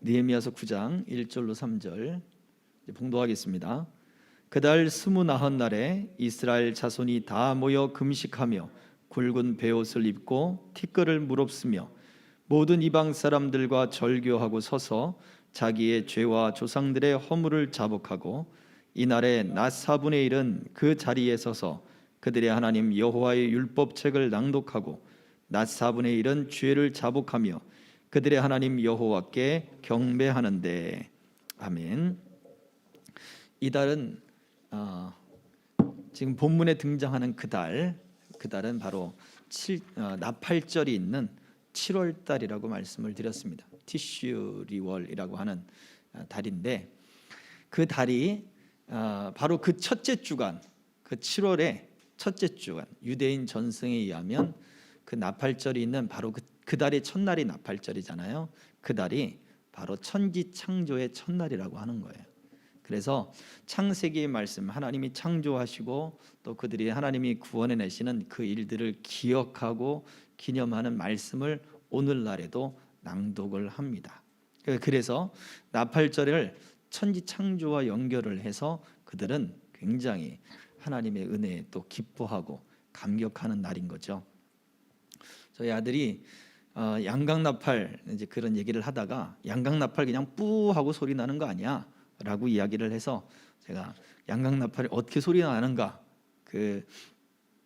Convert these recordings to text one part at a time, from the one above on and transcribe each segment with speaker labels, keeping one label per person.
Speaker 1: 느헤미야서 9장 1절로 3절 봉독하겠습니다. 그달 29날에 이스라엘 자손이 다 모여 금식하며 굵은 베옷을 입고 티끌을 무릅쓰며 모든 이방 사람들과 절교하고 서서 자기의 죄와 조상들의 허물을 자복하고 이날에 낮 4분의 1은 그 자리에 서서 그들의 하나님 여호와의 율법책을 낭독하고 낮 4분의 1은 죄를 자복하며 그들의 하나님 여호와께 경배하는데. 아멘. 이달은 지금 본문에 등장하는 그달은 바로 나팔절이 있는 7월 달이라고 말씀을 드렸습니다. 티슈리월이라고 하는 달인데, 그 달이 바로 그 첫째 주간, 그 7월의 첫째 주간, 유대인 전승에 의하면 그 나팔절이 있는 바로 그 달의 첫날이 나팔절이잖아요. 그 달이 바로 천지 창조의 첫날이라고 하는 거예요. 그래서 창세기의 말씀, 하나님이 창조하시고 또 그들이 하나님이 구원해내시는 그 일들을 기억하고 기념하는 말씀을 오늘날에도 낭독을 합니다. 그래서 나팔절을 천지 창조와 연결을 해서 그들은 굉장히 하나님의 은혜에 또 기뻐하고 감격하는 날인 거죠. 저희 아들이 양강나팔 이제 그런 얘기를 하다가 양강나팔 그냥 뿌 하고 소리 나는 거 아니야? 라고 이야기를 해서 제가 양강나팔이 어떻게 소리 나는가,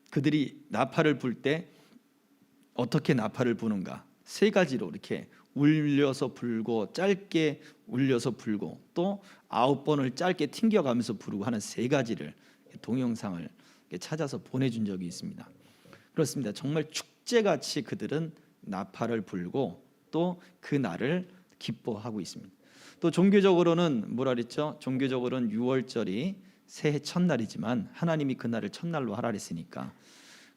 Speaker 1: 그들이 나팔을 불 때 어떻게 나팔을 부는가, 세 가지로 이렇게 울려서 불고 짧게 울려서 불고 또 9번을 짧게 튕겨가면서 부르고 하는 세 가지를 동영상을 찾아서 보내준 적이 있습니다. 그렇습니다. 정말 축제같이 그들은 나팔을 불고 또 그 날을 기뻐하고 있습니다. 또 종교적으로는 뭐라 그랬죠? 종교적으로는 6월절이 새해 첫날이지만 하나님이 그 날을 첫날로 하라 그랬으니까.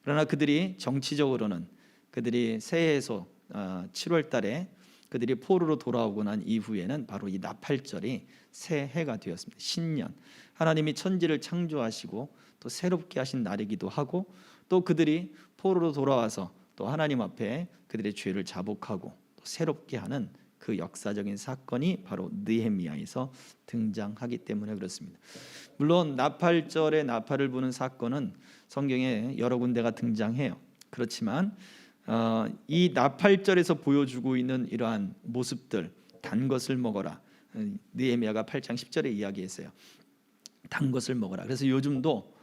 Speaker 1: 그러나 그들이 정치적으로는 그들이 새해에서 7월 달에 그들이 포로로 돌아오고 난 이후에는 바로 이 나팔절이 새해가 되었습니다. 신년, 하나님이 천지를 창조하시고 또 새롭게 하신 날이기도 하고, 또 그들이 포로로 돌아와서 또 하나님 앞에 그들의 죄를 자복하고 또 새롭게 하는 그 역사적인 사건이 바로 느헤미야에서 등장하기 때문에 그렇습니다. 물론 나팔절에 나팔을 부는 사건은 성경에 여러 군데가 등장해요. 그렇지만 이 나팔절에서 보여주고 있는 이러한 모습들, 단 것을 먹어라, 느헤미야가 8장 10절에 이야기했어요. 단 것을 먹어라. 그래서 요즘도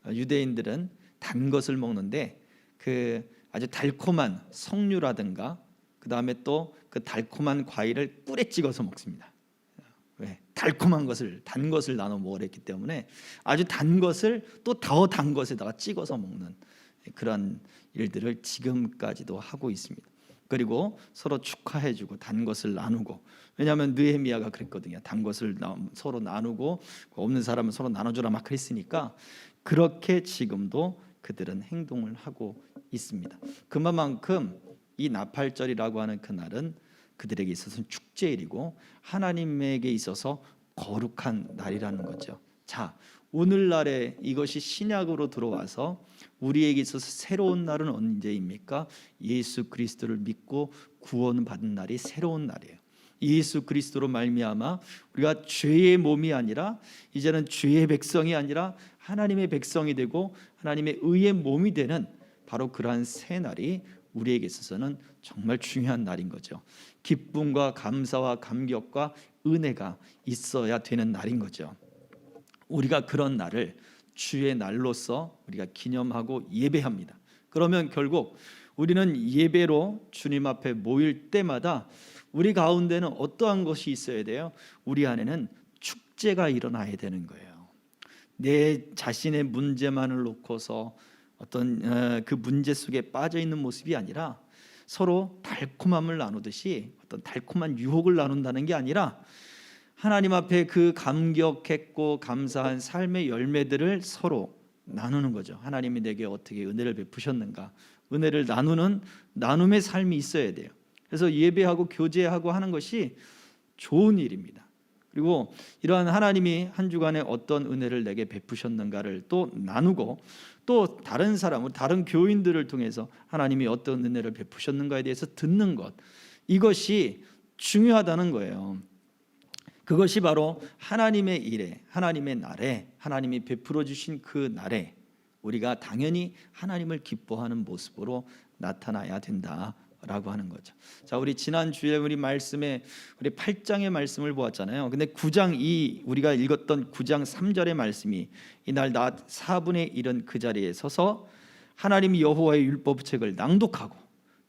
Speaker 1: 유대인들은 단 것을 먹는데 그 아주 달콤한 석류라든가 그 다음에 또 그 달콤한 과일을 꿀에 찍어서 먹습니다. 왜? 달콤한 것을, 단 것을 나눠 먹으랬기 때문에 아주 단 것을 또 더 단 것에다가 찍어서 먹는 그런 일들을 지금까지도 하고 있습니다. 그리고 서로 축하해주고 단 것을 나누고, 왜냐하면 느헤미야가 그랬거든요. 단 것을 서로 나누고 없는 사람은 서로 나눠주라 막 그랬으니까 그렇게 지금도 그들은 행동을 하고 있습니다. 그만큼 이 나팔절이라고 하는 그날은 그들에게 있어서는 축제일이고 하나님에게 있어서 거룩한 날이라는 거죠. 자, 오늘날에 이것이 신약으로 들어와서 우리에게 있어서 새로운 날은 언제입니까? 예수 그리스도를 믿고 구원받은 날이 새로운 날이에요. 예수 그리스도로 말미암아 우리가 죄의 몸이 아니라 이제는 죄의 백성이 아니라 하나님의 백성이 되고 하나님의 의의 몸이 되는 바로 그러한 새 날이 우리에게 있어서는 정말 중요한 날인 거죠. 기쁨과 감사와 감격과 은혜가 있어야 되는 날인 거죠. 우리가 그런 날을 주의 날로서 우리가 기념하고 예배합니다. 그러면 결국 우리는 예배로 주님 앞에 모일 때마다 우리 가운데는 어떠한 것이 있어야 돼요? 우리 안에는 축제가 일어나야 되는 거예요. 내 자신의 문제만을 놓고서 어떤 그 문제 속에 빠져 있는 모습이 아니라 서로 달콤함을 나누듯이 어떤 달콤한 유혹을 나눈다는 게 아니라 하나님 앞에 그 감격했고 감사한 삶의 열매들을 서로 나누는 거죠. 하나님이 내게 어떻게 은혜를 베푸셨는가, 은혜를 나누는 나눔의 삶이 있어야 돼요. 그래서 예배하고 교제하고 하는 것이 좋은 일입니다. 그리고 이러한 하나님이 한 주간에 어떤 은혜를 내게 베푸셨는가를 또 나누고, 또 다른 사람, 다른 교인들을 통해서 하나님이 어떤 은혜를 베푸셨는가에 대해서 듣는 것, 이것이 중요하다는 거예요. 그것이 바로 하나님의 일에, 하나님의 날에, 하나님이 베풀어 주신 그 날에 우리가 당연히 하나님을 기뻐하는 모습으로 나타나야 된다라고 하는 거죠. 자, 우리 지난주에 우리 말씀에 우리 8장의 말씀을 보았잖아요. 근데 9장 우리가 읽었던 9장 3절의 말씀이 이날 낮 4분의 1은 그 자리에 서서 하나님 여호와의 율법책을 낭독하고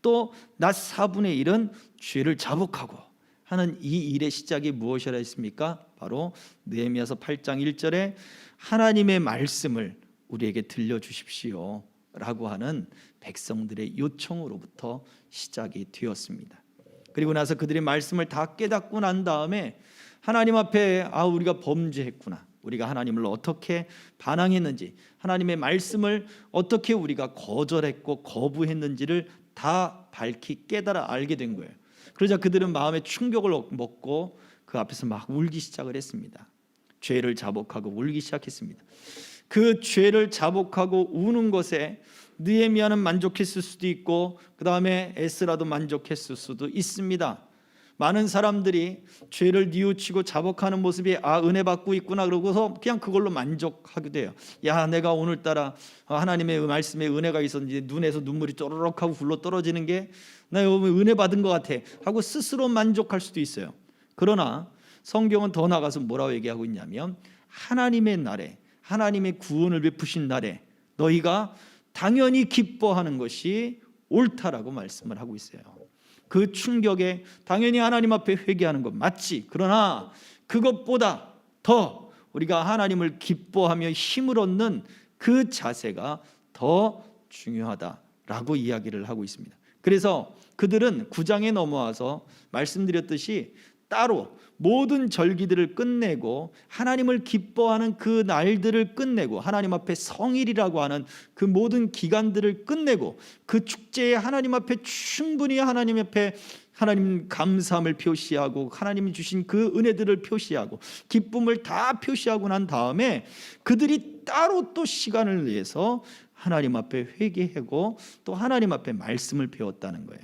Speaker 1: 또 낮 4분의 1은 죄를 자복하고 하는 이 일의 시작이 무엇이라 했습니까? 바로 느헤미야서 8장 1절에 하나님의 말씀을 우리에게 들려주십시오 라고 하는 백성들의 요청으로부터 시작이 되었습니다. 그리고 나서 그들이 말씀을 다 깨닫고 난 다음에 하나님 앞에 우리가 범죄했구나, 우리가 하나님을 어떻게 반항했는지, 하나님의 말씀을 어떻게 우리가 거절했고 거부했는지를 다 밝히 깨달아 알게 된 거예요. 그러자 그들은 마음의 충격을 먹고 그 앞에서 막 울기 시작을 했습니다. 죄를 자복하고 울기 시작했습니다. 그 죄를 자복하고 우는 것에 느헤미야는 만족했을 수도 있고 그 다음에 에스라도 만족했을 수도 있습니다. 많은 사람들이 죄를 뉘우치고 자복하는 모습이 은혜 받고 있구나 그러고서 그냥 그걸로 만족하게 돼요. 야, 내가 오늘따라 하나님의 말씀에 은혜가 있었는지 눈에서 눈물이 쪼르륵 하고 굴러 떨어지는 게 나 은혜 받은 것 같아 하고 스스로 만족할 수도 있어요. 그러나 성경은 더 나아가서 뭐라고 얘기하고 있냐면 하나님의 날에, 하나님의 구원을 베푸신 날에 너희가 당연히 기뻐하는 것이 옳다라고 말씀을 하고 있어요. 그 충격에 당연히 하나님 앞에 회개하는 것 맞지. 그러나 그것보다 더 우리가 하나님을 기뻐하며 힘을 얻는 그 자세가 더 중요하다라고 이야기를 하고 있습니다. 그래서 그들은 9장에 넘어와서 말씀드렸듯이 따로 모든 절기들을 끝내고 하나님을 기뻐하는 그 날들을 끝내고 하나님 앞에 성일이라고 하는 그 모든 기간들을 끝내고 그 축제에 하나님 앞에 충분히 하나님 앞에 하나님 감사함을 표시하고 하나님이 주신 그 은혜들을 표시하고 기쁨을 다 표시하고 난 다음에 그들이 따로 또 시간을 내서 하나님 앞에 회개하고 또 하나님 앞에 말씀을 배웠다는 거예요.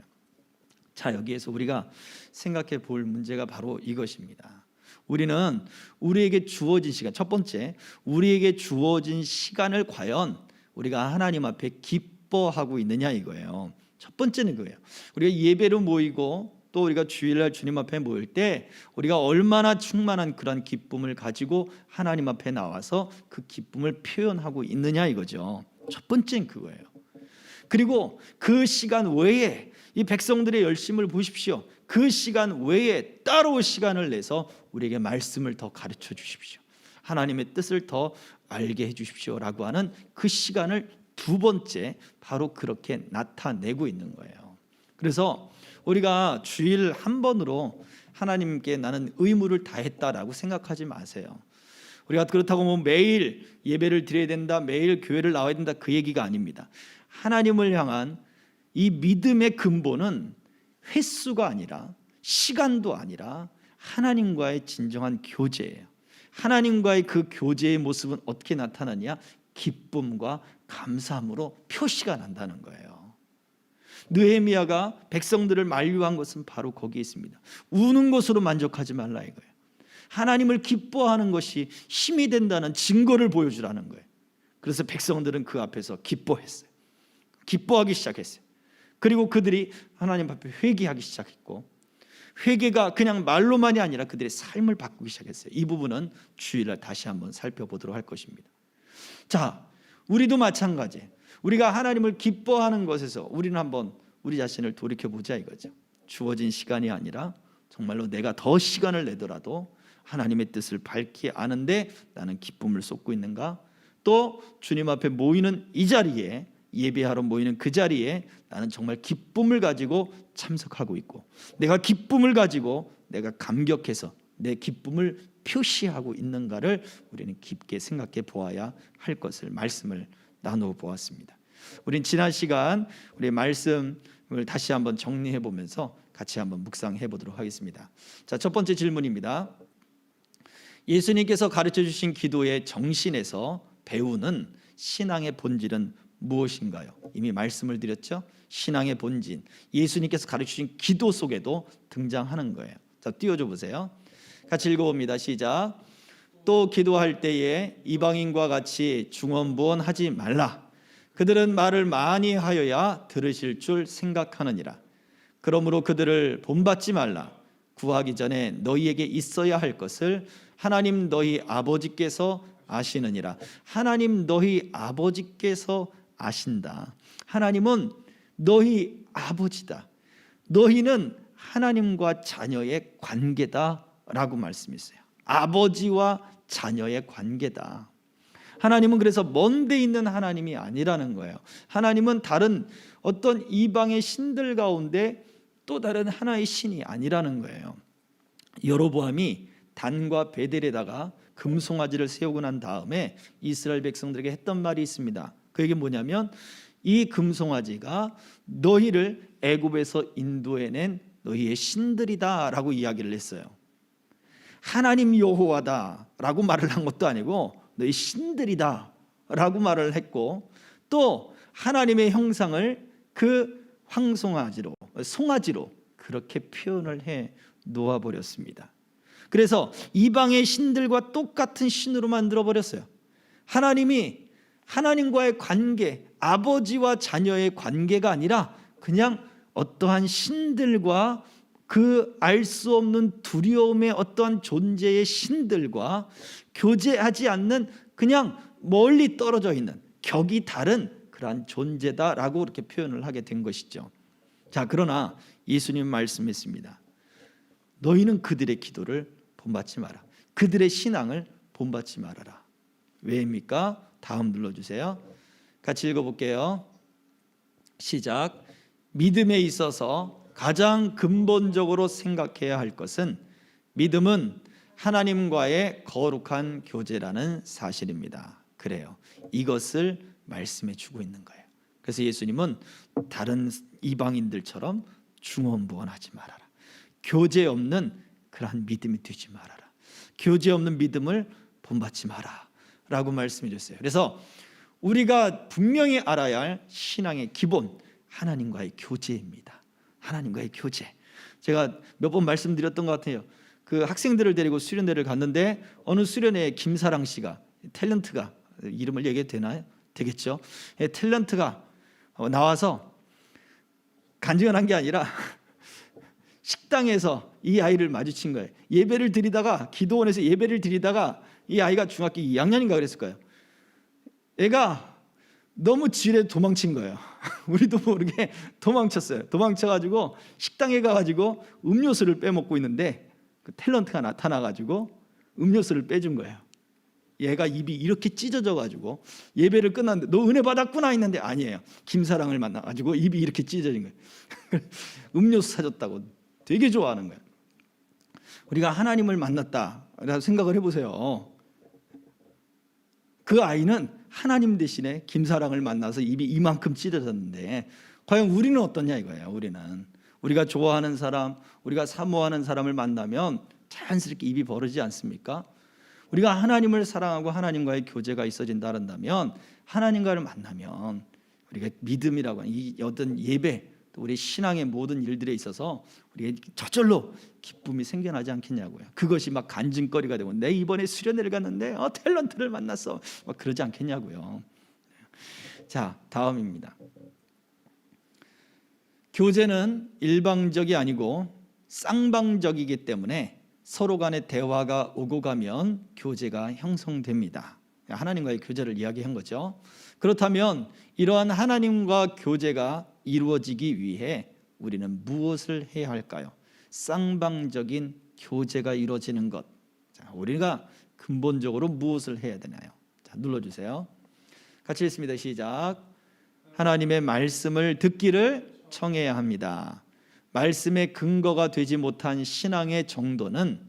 Speaker 1: 자, 여기에서 우리가 생각해 볼 문제가 바로 이것입니다. 우리는 우리에게 주어진 시간, 첫 번째, 우리에게 주어진 시간을 과연 우리가 하나님 앞에 기뻐하고 있느냐 이거예요. 첫 번째는 그거예요. 우리가 예배로 모이고 또 우리가 주일날 주님 앞에 모일 때 우리가 얼마나 충만한 그런 기쁨을 가지고 하나님 앞에 나와서 그 기쁨을 표현하고 있느냐 이거죠. 첫 번째는 그거예요. 그리고 그 시간 외에 이 백성들의 열심을 보십시오. 그 시간 외에 따로 시간을 내서 우리에게 말씀을 더 가르쳐 주십시오. 하나님의 뜻을 더 알게 해 주십시오라고 하는 그 시간을 두 번째 바로 그렇게 나타내고 있는 거예요. 그래서 우리가 주일 한 번으로 하나님께 나는 의무를 다했다라고 생각하지 마세요. 우리가 그렇다고 뭐 매일 예배를 드려야 된다, 매일 교회를 나와야 된다 그 얘기가 아닙니다. 하나님을 향한 이 믿음의 근본은 횟수가 아니라 시간도 아니라 하나님과의 진정한 교제예요. 하나님과의 그 교제의 모습은 어떻게 나타나냐? 기쁨과 감사함으로 표시가 난다는 거예요. 느헤미야가 백성들을 만류한 것은 바로 거기에 있습니다. 우는 것으로 만족하지 말라 이거예요. 하나님을 기뻐하는 것이 힘이 된다는 증거를 보여주라는 거예요. 그래서 백성들은 그 앞에서 기뻐했어요. 기뻐하기 시작했어요. 그리고 그들이 하나님 앞에 회개하기 시작했고 회개가 그냥 말로만이 아니라 그들의 삶을 바꾸기 시작했어요. 이 부분은 주일날 다시 한번 살펴보도록 할 것입니다. 자, 우리도 마찬가지. 우리가 하나님을 기뻐하는 것에서 우리는 한번 우리 자신을 돌이켜보자 이거죠. 주어진 시간이 아니라 정말로 내가 더 시간을 내더라도 하나님의 뜻을 밝히 아는데 나는 기쁨을 쏟고 있는가? 또 주님 앞에 모이는 이 자리에 예배하러 모이는 그 자리에 나는 정말 기쁨을 가지고 참석하고 있고 내가 기쁨을 가지고 내가 감격해서 내 기쁨을 표시하고 있는가를 우리는 깊게 생각해 보아야 할 것을 말씀을 나누어 보았습니다. 우린 지난 시간 우리의 말씀을 다시 한번 정리해 보면서 같이 한번 묵상해 보도록 하겠습니다. 자, 첫 번째 질문입니다. 예수님께서 가르쳐 주신 기도의 정신에서 배우는 신앙의 본질은 무엇인가요? 이미 말씀을 드렸죠. 신앙의 본질, 예수님께서 가르치신 기도 속에도 등장하는 거예요. 자, 띄워줘 보세요. 같이 읽어봅니다. 시작. 또 기도할 때에 이방인과 같이 중언부언하지 말라. 그들은 말을 많이 하여야 들으실 줄 생각하느니라. 그러므로 그들을 본받지 말라. 구하기 전에 너희에게 있어야 할 것을 하나님 너희 아버지께서 아시느니라. 하나님 너희 아버지께서 아신다. 하나님은 너희 아버지다. 너희는 하나님과 자녀의 관계다라고 말씀했어요. 아버지와 자녀의 관계다. 하나님은 그래서 먼 데 있는 하나님이 아니라는 거예요. 하나님은 다른 어떤 이방의 신들 가운데 또 다른 하나의 신이 아니라는 거예요. 여로보암이 단과 베델에다가 금송아지를 세우고 난 다음에 이스라엘 백성들에게 했던 말이 있습니다. 그게 뭐냐면 이 금송아지가 너희를 애굽에서 인도해낸 너희의 신들이다라고 이야기를 했어요. 하나님 여호와다라고 말을 한 것도 아니고 너희 신들이다라고 말을 했고, 또 하나님의 형상을 그 송아지로 그렇게 표현을 해 놓아버렸습니다. 그래서 이방의 신들과 똑같은 신으로 만들어버렸어요. 하나님이 하나님과의 관계, 아버지와 자녀의 관계가 아니라 그냥 어떠한 신들과 그 알 수 없는 두려움의 어떠한 존재의 신들과 교제하지 않는 그냥 멀리 떨어져 있는 격이 다른 그러한 존재다라고 이렇게 표현을 하게 된 것이죠. 자, 그러나 예수님 말씀했습니다. 너희는 그들의 기도를 본받지 마라. 그들의 신앙을 본받지 말아라. 왜입니까? 다음 눌러주세요. 같이 읽어볼게요. 시작. 믿음에 있어서 가장 근본적으로 생각해야 할 것은 믿음은 하나님과의 거룩한 교제라는 사실입니다. 그래요. 이것을 말씀해 주고 있는 거예요. 그래서 예수님은 다른 이방인들처럼 중언부언하지 말아라. 교제 없는 그러한 믿음이 되지 말아라. 교제 없는 믿음을 본받지 마라 라고 말씀해 주셨어요. 그래서 우리가 분명히 알아야 할 신앙의 기본, 하나님과의 교제입니다. 하나님과의 교제. 제가 몇 번 말씀드렸던 것 같아요. 그 학생들을 데리고 수련회를 갔는데 어느 수련회에 김사랑 씨가, 탤런트가, 이름을 얘기해도 되나요? 되겠죠. 탤런트가 나와서 간증한 게 아니라 식당에서 이 아이를 마주친 거예요. 예배를 드리다가, 기도원에서 예배를 드리다가 이 아이가 중학교 2학년인가 그랬을 거예요. 애가 너무 지레 도망친 거예요. 우리도 모르게 도망쳤어요. 도망쳐가지고 식당에 가가지고 음료수를 빼먹고 있는데 그 탤런트가 나타나가지고 음료수를 빼준 거예요. 얘가 입이 이렇게 찢어져가지고 예배를 끝났는데 너 은혜 받았구나 했는데 아니에요. 김사랑을 만나가지고 입이 이렇게 찢어진 거예요. 음료수 사줬다고 되게 좋아하는 거예요. 우리가 하나님을 만났다라고 생각을 해보세요. 그 아이는 하나님 대신에 김사랑을 만나서 입이 이만큼 찢어졌는데 과연 우리는 어떠냐 이거예요. 우리가 좋아하는 사람, 우리가 사모하는 사람을 만나면 자연스럽게 입이 벌어지지 않습니까? 우리가 하나님을 사랑하고 하나님과의 교제가 있어진다 한다면, 하나님과를 만나면 우리가 믿음이라고 하는 이 어떤 예배, 또 우리 신앙의 모든 일들에 있어서 우리가 저절로 기쁨이 생겨나지 않겠냐고요. 그것이 막 간증거리가 되고 내 이번에 수련회를 갔는데 탤런트를 만났어 막 그러지 않겠냐고요. 자, 다음입니다. 교제는 일방적이 아니고 쌍방적이기 때문에 서로 간의 대화가 오고 가면 교제가 형성됩니다. 하나님과의 교제를 이야기한 거죠. 그렇다면 이러한 하나님과 교제가 이루어지기 위해 우리는 무엇을 해야 할까요? 쌍방적인 교제가 이루어지는 것. 자, 우리가 근본적으로 무엇을 해야 되나요? 자, 눌러주세요. 같이 읽습니다. 시작. 하나님의 말씀을 듣기를 청해야 합니다. 말씀의 근거가 되지 못한 신앙의 정도는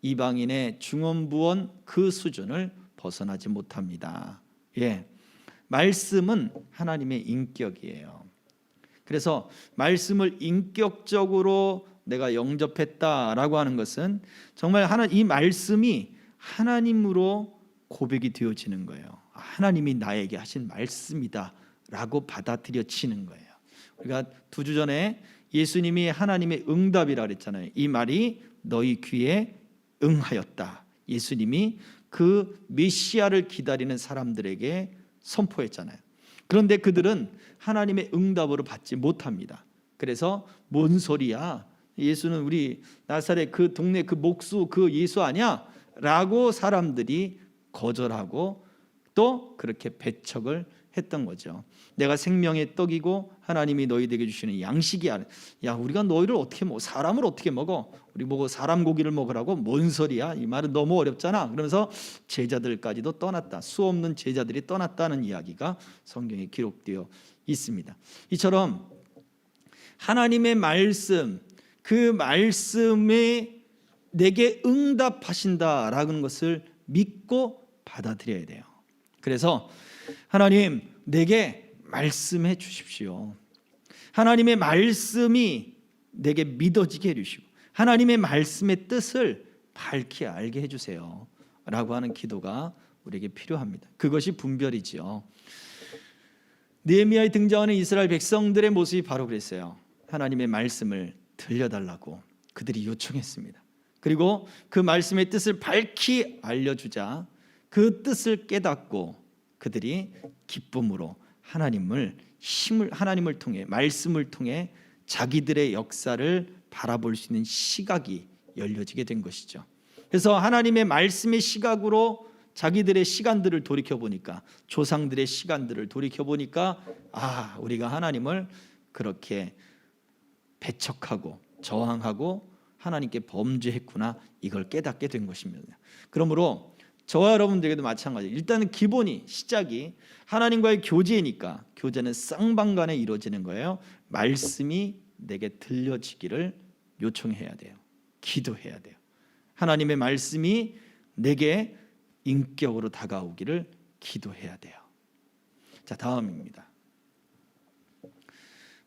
Speaker 1: 이방인의 중언부언 그 수준을 벗어나지 못합니다. 예, 말씀은 하나님의 인격이에요. 그래서 말씀을 인격적으로 내가 영접했다라고 하는 것은 정말 이 말씀이 하나님으로 고백이 되어지는 거예요. 하나님이 나에게 하신 말씀이다라고 받아들여지는 거예요. 우리가 2주 전에 예수님이 하나님의 응답이라 그랬잖아요. 이 말이 너희 귀에 응하였다. 예수님이 그 메시아를 기다리는 사람들에게 선포했잖아요. 그런데 그들은 하나님의 응답으로 받지 못합니다. 그래서 뭔 소리야? 예수는 우리 나사렛 그 동네 그 목수 그 예수 아니야? 라고 사람들이 거절하고 또 그렇게 배척을 했던 거죠. 내가 생명의 떡이고 하나님이 너희에게 주시는 양식이야. 야, 우리가 너희를 어떻게 먹어? 사람을 어떻게 먹어? 우리 보고 사람 고기를 먹으라고? 뭔 소리야? 이 말은 너무 어렵잖아. 그러면서 제자들까지도 떠났다. 수 없는 제자들이 떠났다는 이야기가 성경에 기록되어 있습니다. 이처럼 하나님의 말씀, 그 말씀에 내게 응답하신다라는 것을 믿고 받아들여야 돼요. 그래서 하나님 내게 말씀해 주십시오. 하나님의 말씀이 내게 믿어지게 해주시고 하나님의 말씀의 뜻을 밝히 알게 해주세요 라고 하는 기도가 우리에게 필요합니다. 그것이 분별이지요. 느헤미야에 등장하는 이스라엘 백성들의 모습이 바로 그랬어요. 하나님의 말씀을 들려달라고 그들이 요청했습니다. 그리고 그 말씀의 뜻을 밝히 알려주자 그 뜻을 깨닫고 그들이 기쁨으로 하나님을 통해 말씀을 통해 자기들의 역사를 바라볼 수 있는 시각이 열려지게 된 것이죠. 그래서 하나님의 말씀의 시각으로 자기들의 시간들을 돌이켜보니까 조상들의 시간들을 돌이켜보니까 우리가 하나님을 그렇게 배척하고 저항하고 하나님께 범죄했구나 이걸 깨닫게 된 것입니다. 그러므로 저와 여러분들에게도 마찬가지예요. 일단은 기본이 시작이 하나님과의 교제니까 교제는 쌍방간에 이루어지는 거예요. 말씀이 내게 들려지기를 요청해야 돼요. 기도해야 돼요. 하나님의 말씀이 내게 인격으로 다가오기를 기도해야 돼요. 자, 다음입니다.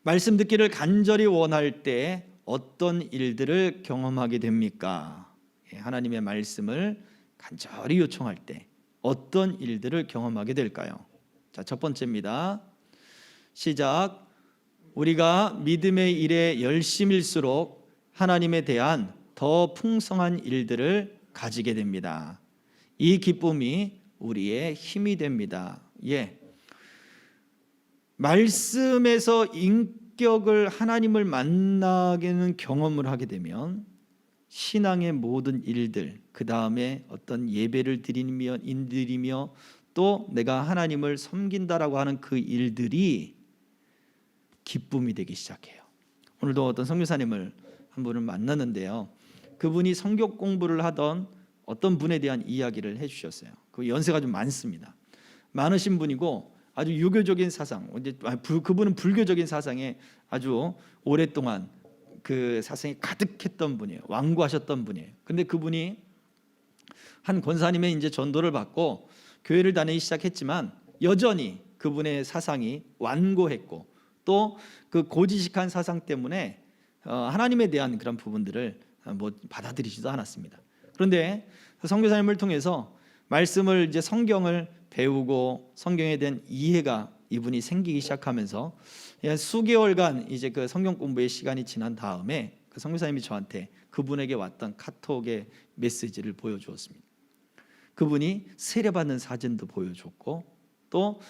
Speaker 1: 말씀 듣기를 간절히 원할 때 어떤 일들을 경험하게 됩니까? 하나님의 말씀을 간절히 요청할 때 어떤 일들을 경험하게 될까요? 자, 첫 번째입니다. 시작. 우리가 믿음의 일에 열심일수록 하나님에 대한 더 풍성한 일들을 가지게 됩니다. 이 기쁨이 우리의 힘이 됩니다. 말씀에서 인격을 하나님을 만나게는 경험을 하게 되면 신앙의 모든 일들, 그 다음에 어떤 예배를 드리며 또 내가 하나님을 섬긴다라고 하는 그 일들이 기쁨이 되기 시작해요. 오늘도 어떤 선교사님을 한 분을 만났는데요. 그분이 성경 공부를 하던 어떤 분에 대한 이야기를 해주셨어요. 그 연세가 좀 많습니다. 많으신 분이고 아주 유교적인 사상, 그분은 불교적인 사상에 아주 오랫동안 그 사상이 가득했던 분이에요. 완고하셨던 분이에요. 근데 그분이 한 권사님의 이제 전도를 받고 교회를 다니기 시작했지만 여전히 그분의 사상이 완고했고 또 그 고지식한 사상 때문에 하나님에 대한 그런 부분들을 받아들이지도 않았습니다. 그런데 선교사님을 통해서 말씀을 이제 성경을 배우고 성경에 대한 이해가 이분이 생기기 시작하면서 수개월간 이제 그 성경 공부의 시간이 지난 다음에 그 선교사님이 저한테 그분에게 왔던 카톡의 메시지를 보여주었습니다. 그분이 세례받는 사진도 보여줬고 또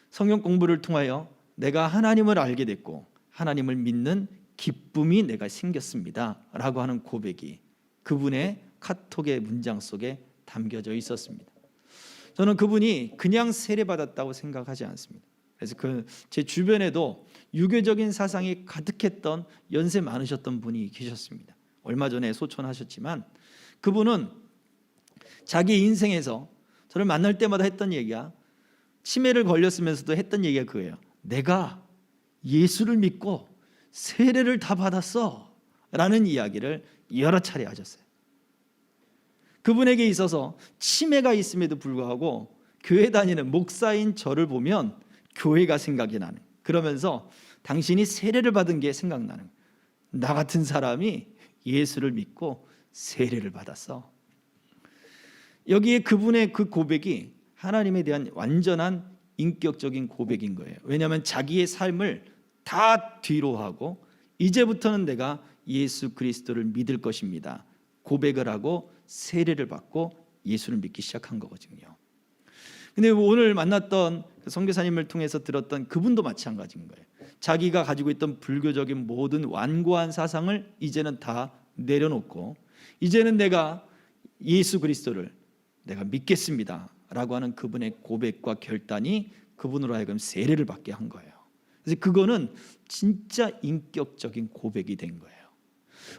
Speaker 1: 성경 공부를 통하여 내가 하나님을 알게 됐고 하나님을 믿는 기쁨이 내가 생겼습니다 라고 하는 고백이 그분의 카톡의 문장 속에 담겨져 있었습니다. 저는 그분이 그냥 세례받았다고 생각하지 않습니다. 그래서 제 주변에도 유교적인 사상이 가득했던 연세 많으셨던 분이 계셨습니다. 얼마 전에 소천하셨지만 그분은 자기 인생에서 저를 만날 때마다 했던 얘기가 치매를 걸렸으면서도 했던 얘기가 그거예요. 내가 예수를 믿고 세례를 다 받았어 라는 이야기를 여러 차례 하셨어요. 그분에게 있어서 치매가 있음에도 불구하고 교회 다니는 목사인 저를 보면 교회가 생각이 나는, 그러면서 당신이 세례를 받은 게 생각나는, 나 같은 사람이 예수를 믿고 세례를 받았어. 여기에 그분의 그 고백이 하나님에 대한 완전한 인격적인 고백인 거예요. 왜냐하면 자기의 삶을 다 뒤로 하고 이제부터는 내가 예수 그리스도를 믿을 것입니다 고백을 하고 세례를 받고 예수를 믿기 시작한 거거든요. 근데 오늘 만났던 그 선교사님을 통해서 들었던 그분도 마찬가지인 거예요. 자기가 가지고 있던 불교적인 모든 완고한 사상을 이제는 다 내려놓고 이제는 내가 예수 그리스도를 내가 믿겠습니다 라고 하는 그분의 고백과 결단이 그분으로 하여금 세례를 받게 한 거예요. 그래서 그거는 진짜 인격적인 고백이 된 거예요.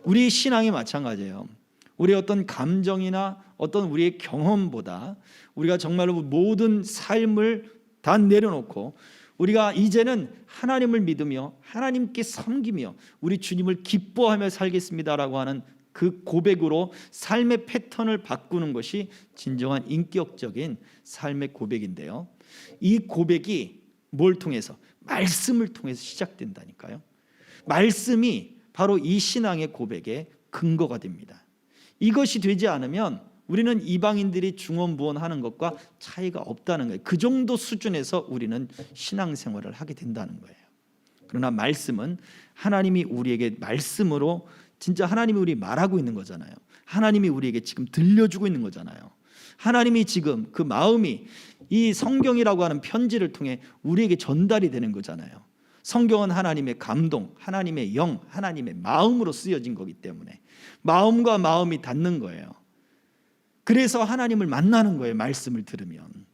Speaker 1: 우리 신앙이 마찬가지예요. 우리의 어떤 감정이나 어떤 우리의 경험보다 우리가 정말로 모든 삶을 다 내려놓고 우리가 이제는 하나님을 믿으며 하나님께 섬기며 우리 주님을 기뻐하며 살겠습니다라고 하는 그 고백으로 삶의 패턴을 바꾸는 것이 진정한 인격적인 삶의 고백인데요. 이 고백이 뭘 통해서? 말씀을 통해서 시작된다니까요. 말씀이 바로 이 신앙의 고백의 근거가 됩니다. 이것이 되지 않으면 우리는 이방인들이 중언부언하는 것과 차이가 없다는 거예요. 그 정도 수준에서 우리는 신앙생활을 하게 된다는 거예요. 그러나 말씀은 하나님이 우리에게 말씀으로 진짜 하나님이 우리 말하고 있는 거잖아요. 하나님이 우리에게 지금 들려주고 있는 거잖아요. 하나님이 지금 그 마음이 이 성경이라고 하는 편지를 통해 우리에게 전달이 되는 거잖아요. 성경은 하나님의 감동, 하나님의 영, 하나님의 마음으로 쓰여진 거기 때문에 마음과 마음이 닿는 거예요. 그래서 하나님을 만나는 거예요. 말씀을 들으면.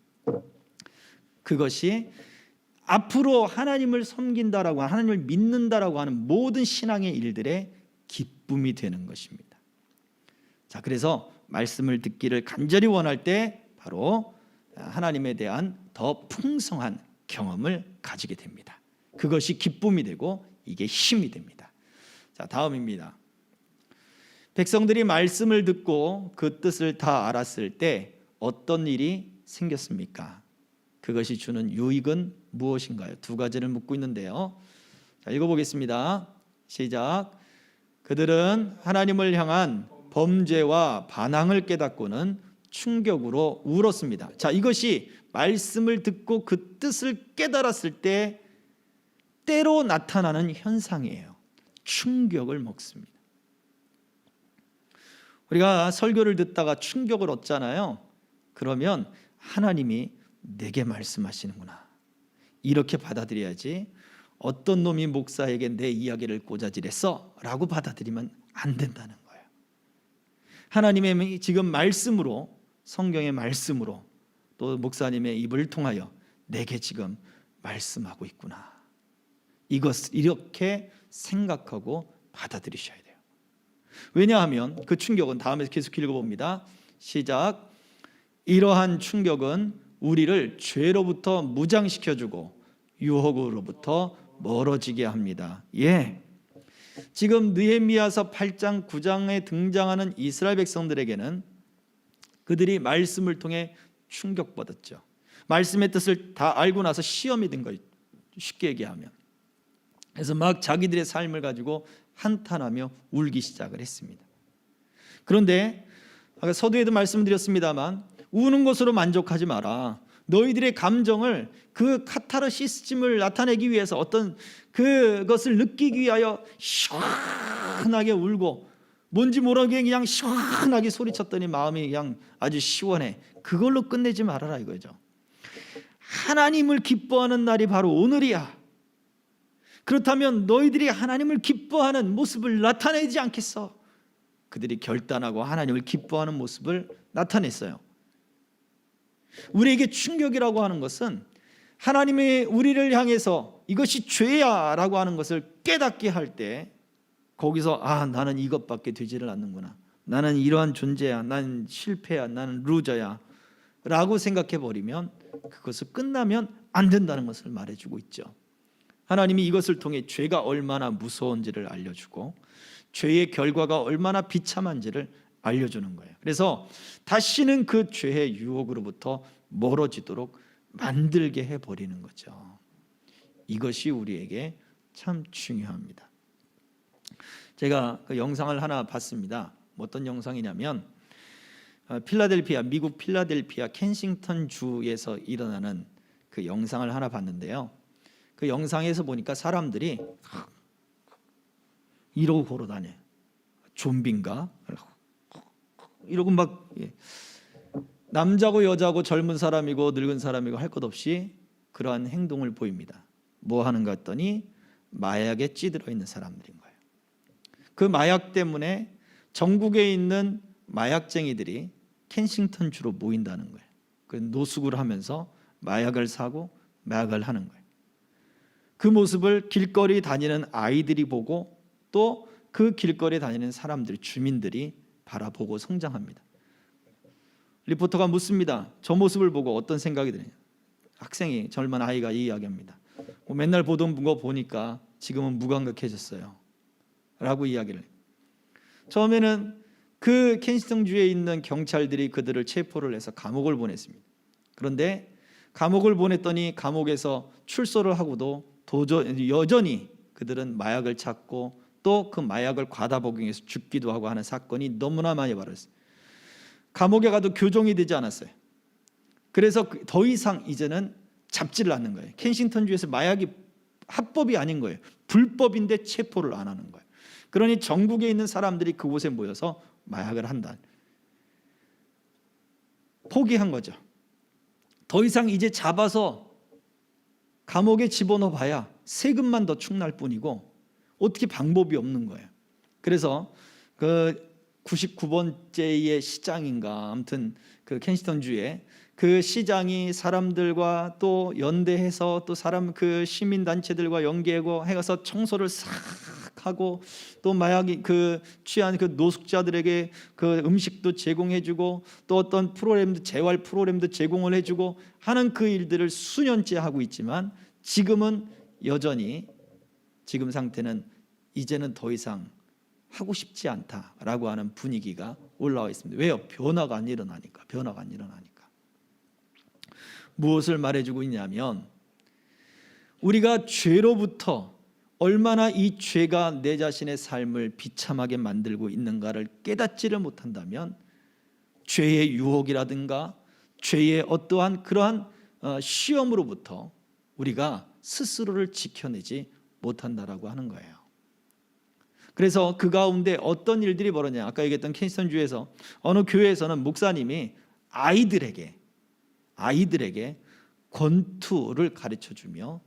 Speaker 1: 그것이 앞으로 하나님을 섬긴다라고 하나님을 믿는다라고 하는 모든 신앙의 일들의 기쁨이 되는 것입니다. 자, 그래서 말씀을 듣기를 간절히 원할 때 바로 하나님에 대한 더 풍성한 경험을 가지게 됩니다. 그것이 기쁨이 되고 이게 힘이 됩니다. 자, 다음입니다. 백성들이 말씀을 듣고 그 뜻을 다 알았을 때 어떤 일이 생겼습니까? 그것이 주는 유익은 무엇인가요? 두 가지를 묻고 있는데요. 자, 읽어보겠습니다. 시작. 그들은 하나님을 향한 범죄와 반항을 깨닫고는 충격으로 울었습니다. 자, 이것이 말씀을 듣고 그 뜻을 깨달았을 때 때로 나타나는 현상이에요. 충격을 먹습니다. 우리가 설교를 듣다가 충격을 얻잖아요. 그러면 하나님이 내게 말씀하시는구나. 이렇게 받아들여야지 어떤 놈이 목사에게 내 이야기를 꼬자질했어 라고 받아들이면 안 된다는 거예요. 하나님의 지금 말씀으로, 성경의 말씀으로 또 목사님의 입을 통하여 내게 지금 말씀하고 있구나. 이것을 이렇게 생각하고 받아들이셔야 돼요. 왜냐하면 그 충격은 다음에 계속 읽어봅니다. 시작. 이러한 충격은 우리를 죄로부터 무장시켜주고 유혹으로부터 멀어지게 합니다. 예, 지금 느헤미야서 8장 9장에 등장하는 이스라엘 백성들에게는 그들이 말씀을 통해 충격받았죠. 말씀의 뜻을 다 알고 나서 시험이 된 거예요. 쉽게 얘기하면. 그래서 막 자기들의 삶을 가지고 한탄하며 울기 시작을 했습니다. 그런데 아까 서두에도 말씀드렸습니다만 우는 것으로 만족하지 마라. 너희들의 감정을 그 카타르시즘을 나타내기 위해서 어떤 그것을 느끼기 위하여 시원하게 울고 뭔지 모르게 그냥 시원하게 소리쳤더니 마음이 그냥 아주 시원해. 그걸로 끝내지 말아라 이거죠. 하나님을 기뻐하는 날이 바로 오늘이야. 그렇다면 너희들이 하나님을 기뻐하는 모습을 나타내지 않겠어? 그들이 결단하고 하나님을 기뻐하는 모습을 나타냈어요. 우리에게 충격이라고 하는 것은 하나님이 우리를 향해서 이것이 죄야 라고 하는 것을 깨닫게 할 때 거기서 나는 이것밖에 되지를 않는구나. 나는 이러한 존재야. 나는 실패야. 나는 루저야 라고 생각해 버리면 그것을 끝나면 안 된다는 것을 말해주고 있죠. 하나님이 이것을 통해 죄가 얼마나 무서운지를 알려주고 죄의 결과가 얼마나 비참한지를 알려주는 거예요. 그래서 다시는 그 죄의 유혹으로부터 멀어지도록 만들게 해버리는 거죠. 이것이 우리에게 참 중요합니다. 제가 그 영상을 하나 봤습니다. 어떤 영상이냐면 필라델피아, 미국 필라델피아 켄싱턴 주에서 일어나는 그 영상을 하나 봤는데요. 그 영상에서 보니까 사람들이 이러고 걸어다녀요. 좀비인가? 이러고 막 남자고 여자고 젊은 사람이고 늙은 사람이고 할 것 없이 그러한 행동을 보입니다. 뭐 하는가 했더니 마약에 찌들어 있는 사람들인 거예요. 그 마약 때문에 전국에 있는 마약쟁이들이 켄싱턴 주로 모인다는 거예요. 그 노숙을 하면서 마약을 사고 마약을 하는 거예요. 그 모습을 길거리 다니는 아이들이 보고 또 그 길거리 다니는 사람들, 주민들이 바라보고 성장합니다. 리포터가 묻습니다. 저 모습을 보고 어떤 생각이 드느냐. 학생이, 젊은 아이가 이 이야기합니다. 맨날 보던 거 보니까 지금은 무감각해졌어요 라고 이야기를 해요. 처음에는 그 켄싱턴주에 있는 경찰들이 그들을 체포를 해서 감옥을 보냈습니다. 그런데 감옥을 보냈더니 감옥에서 출소를 하고도 여전히 그들은 마약을 찾고 또 그 마약을 과다 복용해서 죽기도 하고 하는 사건이 너무나 많이 벌어졌어요. 감옥에 가도 교정이 되지 않았어요. 그래서 더 이상 이제는 잡지를 않는 거예요. 켄싱턴주에서 마약이 합법이 아닌 거예요. 불법인데 체포를 안 하는 거예요. 그러니 전국에 있는 사람들이 그곳에 모여서 마약을 한다. 포기한 거죠. 더 이상 이제 잡아서 감옥에 집어넣어 봐야 세금만 더 축날 뿐이고 어떻게 방법이 없는 거예요. 그래서 그 99번째의 시장인가 아무튼 그 켄싱턴주에 그 시장이 사람들과 또 연대해서 또 그 시민 단체들과 연계하고 해서 청소를 싹 하고 또 마약이 그 취한 그 노숙자들에게 그 음식도 제공해주고 또 어떤 프로그램도 재활 프로그램도 제공을 해주고 하는 그 일들을 수년째 하고 있지만 지금은 여전히 지금 상태는 이제는 더 이상 하고 싶지 않다라고 하는 분위기가 올라와 있습니다. 왜요? 변화가 안 일어나니까. 무엇을 말해주고 있냐면 우리가 죄로부터 얼마나 이 죄가 내 자신의 삶을 비참하게 만들고 있는가를 깨닫지를 못한다면 죄의 유혹이라든가 죄의 어떠한 그러한 시험으로부터 우리가 스스로를 지켜내지 못한다라고 하는 거예요. 그래서 그 가운데 어떤 일들이 벌어지냐. 아까 얘기했던 켄싱턴주에서 어느 교회에서는 목사님이 아이들에게 권투를 가르쳐주며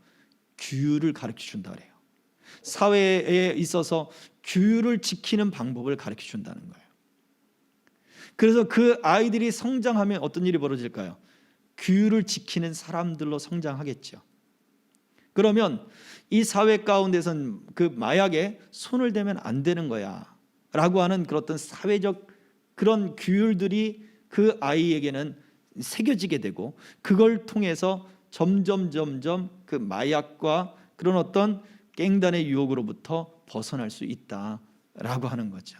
Speaker 1: 규율을 가르쳐준다 그래요. 사회에 있어서 규율을 지키는 방법을 가르쳐준다는 거예요. 그래서 그 아이들이 성장하면 어떤 일이 벌어질까요? 규율을 지키는 사람들로 성장하겠죠. 그러면 이 사회 가운데선 그 마약에 손을 대면 안 되는 거야 라고 하는 그런 어떤 사회적 그런 규율들이 그 아이에게는 새겨지게 되고 그걸 통해서 점점 그 마약과 그런 어떤 깽단의 유혹으로부터 벗어날 수 있다라고 하는 거죠.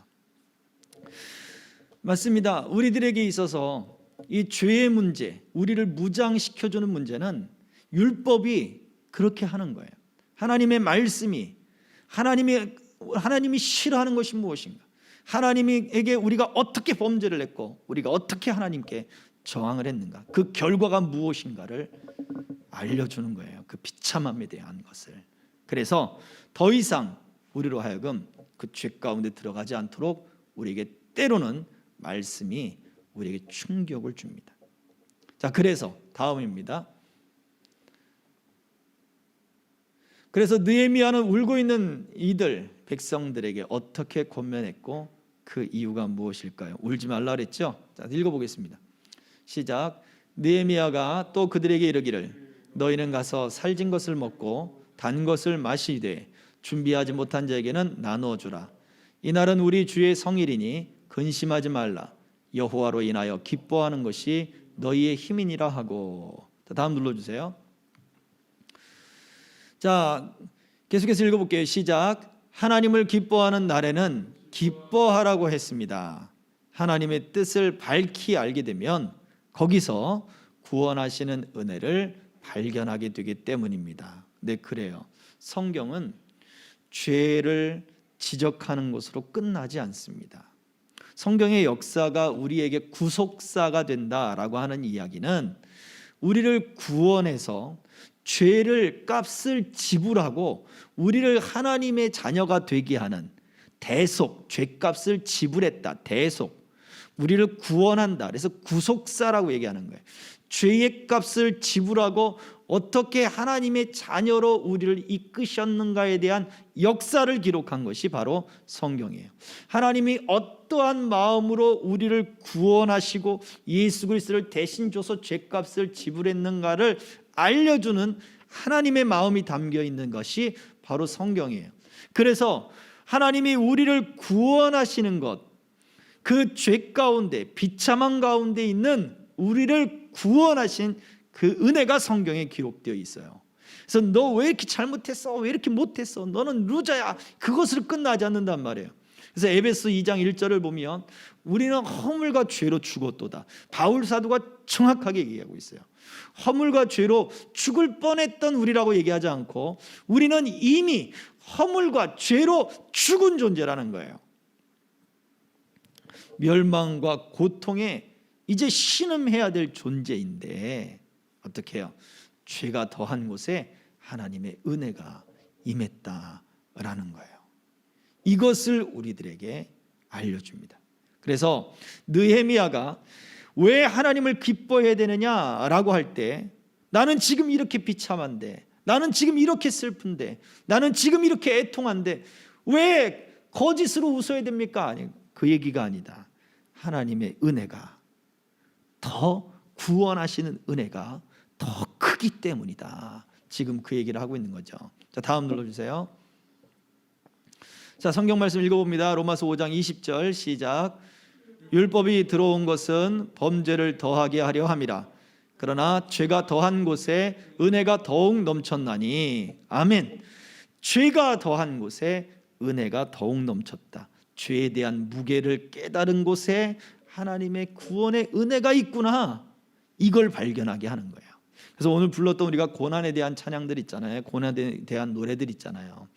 Speaker 1: 맞습니다. 우리들에게 있어서 이 죄의 문제, 우리를 무장시켜주는 문제는 율법이 그렇게 하는 거예요. 하나님의 말씀이 하나님이 싫어하는 것이 무엇인가? 하나님에게 우리가 어떻게 범죄를 했고 우리가 어떻게 하나님께 저항을 했는가? 그 결과가 무엇인가를 알려주는 거예요. 그 비참함에 대한 것을. 그래서 더 이상 우리로 하여금 그 죄 가운데 들어가지 않도록 우리에게 때로는 말씀이 우리에게 충격을 줍니다. 자, 그래서 다음입니다. 그래서 느헤미야는 울고 있는 이들 백성들에게 어떻게 권면했고 그 이유가 무엇일까요? 울지 말라 그랬죠? 자, 읽어보겠습니다. 시작. 느헤미야가 또 그들에게 이르기를 너희는 가서 살진 것을 먹고 단 것을 마시되 준비하지 못한 자에게는 나누어 주라. 이날은 우리 주의 성일이니 근심하지 말라. 여호와로 인하여 기뻐하는 것이 너희의 힘이니라 하고. 자, 다음 눌러주세요. 자, 계속해서 읽어볼게요. 시작. 하나님을 기뻐하는 날에는 기뻐하라고 했습니다. 하나님의 뜻을 밝히 알게 되면 거기서 구원하시는 은혜를 발견하게 되기 때문입니다. 네, 그래요. 성경은 죄를 지적하는 것으로 끝나지 않습니다. 성경의 역사가 우리에게 구속사가 된다라고 하는 이야기는 우리를 구원해서 죄를 값을 지불하고 우리를 하나님의 자녀가 되게 하는 대속, 죄값을 지불했다. 대속. 우리를 구원한다. 그래서 구속사라고 얘기하는 거예요. 죄의 값을 지불하고 어떻게 하나님의 자녀로 우리를 이끄셨는가에 대한 역사를 기록한 것이 바로 성경이에요. 하나님이 어떠한 마음으로 우리를 구원하시고 예수 그리스도를 대신 줘서 죄값을 지불했는가를 알려주는 하나님의 마음이 담겨 있는 것이 바로 성경이에요. 그래서 하나님이 우리를 구원하시는 것, 그 죄 가운데, 비참한 가운데 있는 우리를 구원하신 그 은혜가 성경에 기록되어 있어요. 그래서 너 왜 이렇게 잘못했어? 왜 이렇게 못했어? 너는 루저야. 그것으로 끝나지 않는단 말이에요. 그래서 에베소 2장 1절을 보면 우리는 허물과 죄로 죽었도다. 바울 사도가 정확하게 얘기하고 있어요. 허물과 죄로 죽을 뻔했던 우리라고 얘기하지 않고 우리는 이미 허물과 죄로 죽은 존재라는 거예요. 멸망과 고통에 이제 신음해야 될 존재인데 어떻게 해요? 죄가 더한 곳에 하나님의 은혜가 임했다라는 거예요. 이것을 우리들에게 알려줍니다. 그래서 느헤미야가 왜 하나님을 기뻐해야 되느냐라고 할 때 나는 지금 이렇게 비참한데, 나는 지금 이렇게 슬픈데, 나는 지금 이렇게 애통한데 왜 거짓으로 웃어야 됩니까? 아니, 그 얘기가 아니다. 하나님의 은혜가 더 구원하시는 은혜가 더 크기 때문이다. 지금 그 얘기를 하고 있는 거죠. 자, 다음 눌러주세요. 자, 성경 말씀 읽어봅니다. 로마서 5장 20절 시작. 율법이 들어온 것은 범죄를 더하게 하려 함이라. 그러나 죄가 더한 곳에 은혜가 더욱 넘쳤나니. 아멘. 죄가 더한 곳에 은혜가 더욱 넘쳤다. 죄에 대한 무게를 깨달은 곳에 하나님의 구원의 은혜가 있구나. 이걸 발견하게 하는 거예요. 그래서 오늘 불렀던 우리가 고난에 대한 찬양들 있잖아요. 고난에 대한 노래들 있잖아요.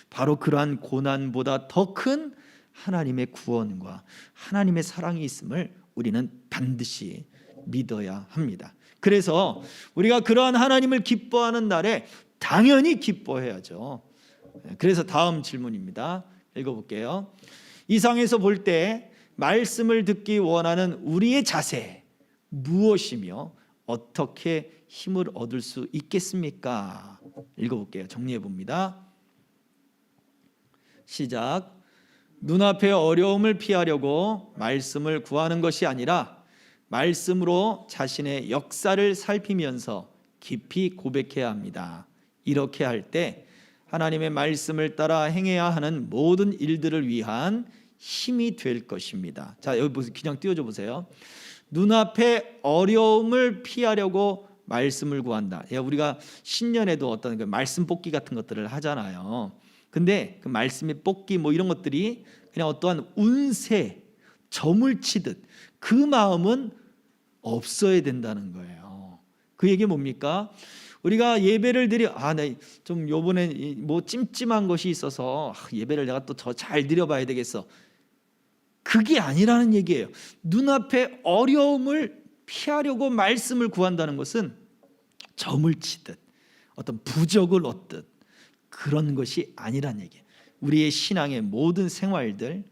Speaker 1: 바로 그러한 고난보다 더 큰 하나님의 구원과 하나님의 사랑이 있음을 우리는 반드시 믿어야 합니다. 그래서 우리가 그러한 하나님을 기뻐하는 날에 당연히 기뻐해야죠. 그래서 다음 질문입니다. 읽어볼게요. 이 상에서 볼 때 말씀을 듣기 원하는 우리의 자세 무엇이며 어떻게 힘을 얻을 수 있겠습니까? 읽어볼게요. 정리해 봅니다. 시작. 눈앞의 어려움을 피하려고 말씀을 구하는 것이 아니라 말씀으로 자신의 역사를 살피면서 깊이 고백해야 합니다. 이렇게 할 때 하나님의 말씀을 따라 행해야 하는 모든 일들을 위한 힘이 될 것입니다. 자, 여기 그냥 띄워줘 보세요. 눈앞의 어려움을 피하려고 말씀을 구한다. 우리가 신년에도 어떤 그 말씀 뽑기 같은 것들을 하잖아요. 근데 그 말씀의 뽑기 뭐 이런 것들이 그냥 어떠한 운세, 점을 치듯 그 마음은 없어야 된다는 거예요. 그 얘기 뭡니까? 우리가 예배를 드려 좀 요번에 뭐 찜찜한 것이 있어서 예배를 내가 또 더 잘 드려봐야 되겠어. 그게 아니라는 얘기예요. 눈앞에 어려움을 피하려고 말씀을 구한다는 것은 점을 치듯 어떤 부적을 얻듯 그런 것이 아니란 얘기예요. 우리의 신앙의 모든 생활들,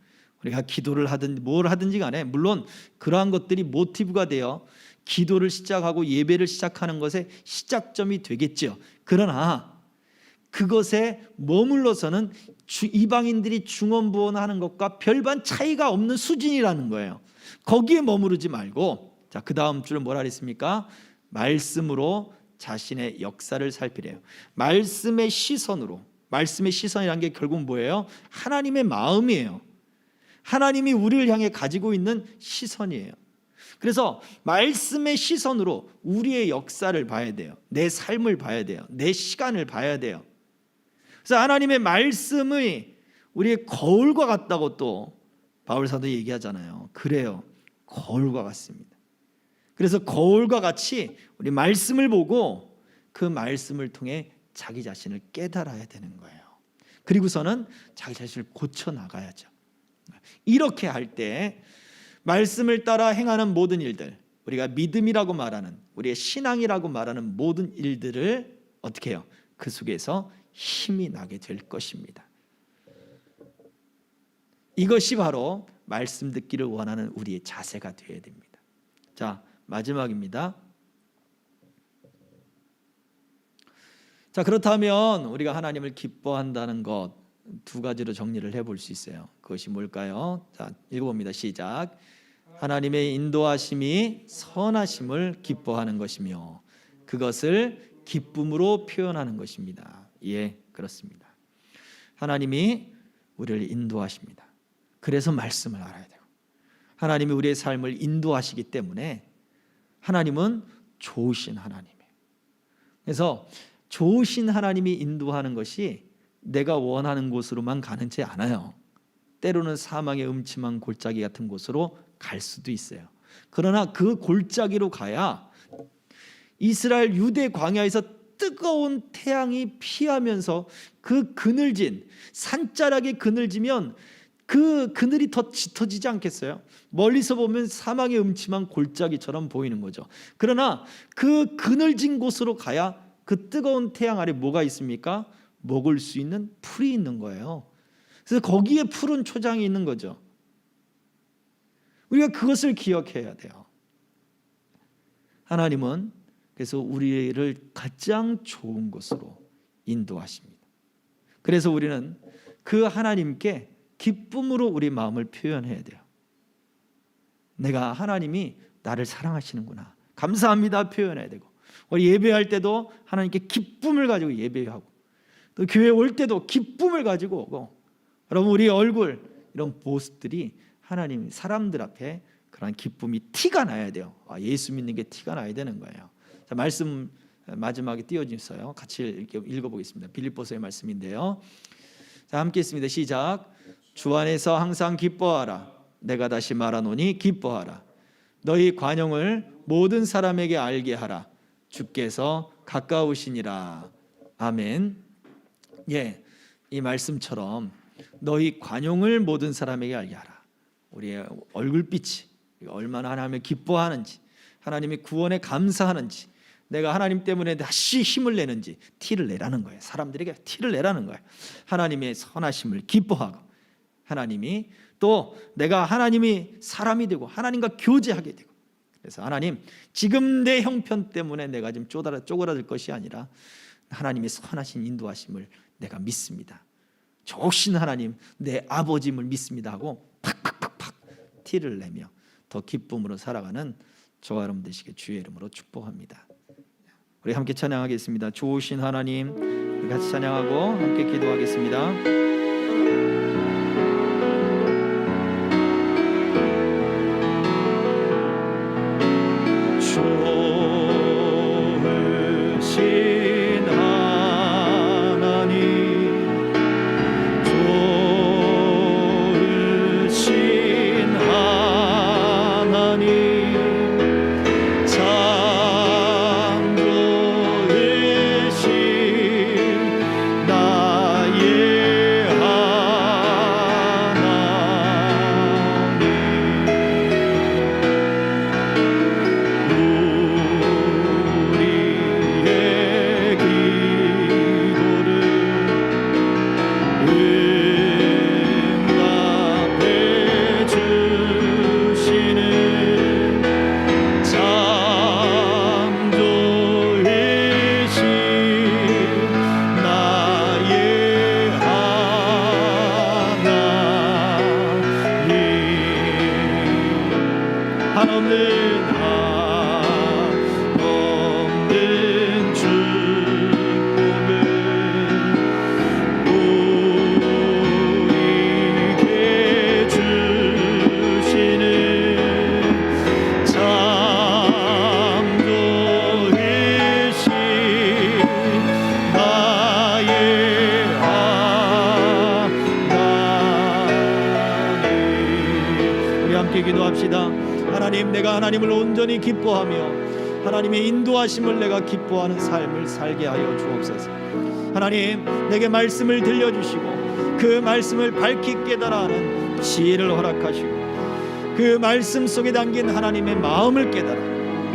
Speaker 1: 우리가 기도를 하든 뭘 하든지 간에 물론 그러한 것들이 모티브가 되어 기도를 시작하고 예배를 시작하는 것의 시작점이 되겠죠. 그러나 그것에 머물러서는 이방인들이 중언부언하는 것과 별반 차이가 없는 수준이라는 거예요. 거기에 머무르지 말고, 자, 그 다음 줄은 뭐라 그랬습니까? 말씀으로 자신의 역사를 살피래요. 말씀의 시선으로. 말씀의 시선이라는 게 결국 뭐예요? 하나님의 마음이에요. 하나님이 우리를 향해 가지고 있는 시선이에요. 그래서 말씀의 시선으로 우리의 역사를 봐야 돼요. 내 삶을 봐야 돼요. 내 시간을 봐야 돼요. 그래서 하나님의 말씀이 우리의 거울과 같다고 또 바울 사도 얘기하잖아요. 그래요. 거울과 같습니다. 그래서 거울과 같이 우리 말씀을 보고 그 말씀을 통해 자기 자신을 깨달아야 되는 거예요. 그리고서는 자기 자신을 고쳐 나가야죠. 이렇게 할 때 말씀을 따라 행하는 모든 일들, 우리가 믿음이라고 말하는, 우리의 신앙이라고 말하는 모든 일들을 어떻게 해요? 그 속에서 힘이 나게 될 것입니다. 이것이 바로 말씀 듣기를 원하는 우리의 자세가 되어야 됩니다. 자, 마지막입니다. 자, 그렇다면 우리가 하나님을 기뻐한다는 것 두 가지로 정리를 해볼 수 있어요. 그것이 뭘까요? 자, 읽어봅니다. 시작. 하나님의 인도하심이 선하심을 기뻐하는 것이며 그것을 기쁨으로 표현하는 것입니다. 예, 그렇습니다. 하나님이 우리를 인도하십니다. 그래서 말씀을 알아야 되고, 하나님이 우리의 삶을 인도하시기 때문에 하나님은 좋으신 하나님이에요. 그래서 좋으신 하나님이 인도하는 것이 내가 원하는 곳으로만 가는지 않아요. 때로는 사망의 음침한 골짜기 같은 곳으로 갈 수도 있어요. 그러나 그 골짜기로 가야 이스라엘 유대 광야에서 뜨거운 태양이 피하면서 그 그늘진 산자락에 그늘지면 그 그늘이 더 짙어지지 않겠어요? 멀리서 보면 사막의 음침한 골짜기처럼 보이는 거죠. 그러나 그 그늘진 곳으로 가야 그 뜨거운 태양 아래 뭐가 있습니까? 먹을 수 있는 풀이 있는 거예요. 그래서 거기에 푸른 초장이 있는 거죠. 우리가 그것을 기억해야 돼요. 하나님은 그래서 우리를 가장 좋은 곳으로 인도하십니다. 그래서 우리는 그 하나님께 기쁨으로 우리 마음을 표현해야 돼요. 내가 하나님이 나를 사랑하시는구나, 감사합니다 표현해야 되고, 우리 예배할 때도 하나님께 기쁨을 가지고 예배하고, 또 교회 올 때도 기쁨을 가지고 오고, 여러분 우리 얼굴 이런 모습들이 하나님 사람들 앞에 그런 기쁨이 티가 나야 돼요. 예수 믿는 게 티가 나야 되는 거예요. 자, 말씀 마지막에 띄워주세요. 같이 읽어보겠습니다. 빌립보서의 말씀인데요. 자, 함께 있습니다. 시작. 주 안에서 항상 기뻐하라. 내가 다시 말하노니 기뻐하라. 너희 관용을 모든 사람에게 알게 하라. 주께서 가까우시니라. 아멘. 예, 이 말씀처럼 너희 관용을 모든 사람에게 알게 하라. 우리의 얼굴빛이 얼마나 하나님을 기뻐하는지, 하나님의 구원에 감사하는지, 내가 하나님 때문에 다시 힘을 내는지 티를 내라는 거예요. 사람들에게 티를 내라는 거예요. 하나님의 선하심을 기뻐하고, 하나님이 또 내가 하나님이 사람이 되고 하나님과 교제하게 되고, 그래서 하나님 지금 내 형편 때문에 내가 지금 쪼그라들 것이 아니라 하나님의 선하신 인도하심을 내가 믿습니다. 좋으신 하나님 내 아버지임을 믿습니다 하고 팍팍팍팍 티를 내며 더 기쁨으로 살아가는 저와 여러분 되시길 주의 이름으로 축복합니다. 우리 함께 찬양하겠습니다. 좋으신 하나님, 우리 같이 찬양하고 함께 기도하겠습니다. 기도합시다. 하나님, 내가 하나님을 온전히 기뻐하며 하나님의 인도하심을 내가 기뻐하는 삶을 살게 하여 주옵소서. 하나님, 내게 말씀을 들려주시고 그 말씀을 밝히 깨달아 하는 지혜를 허락하시고 그 말씀 속에 담긴 하나님의 마음을 깨달아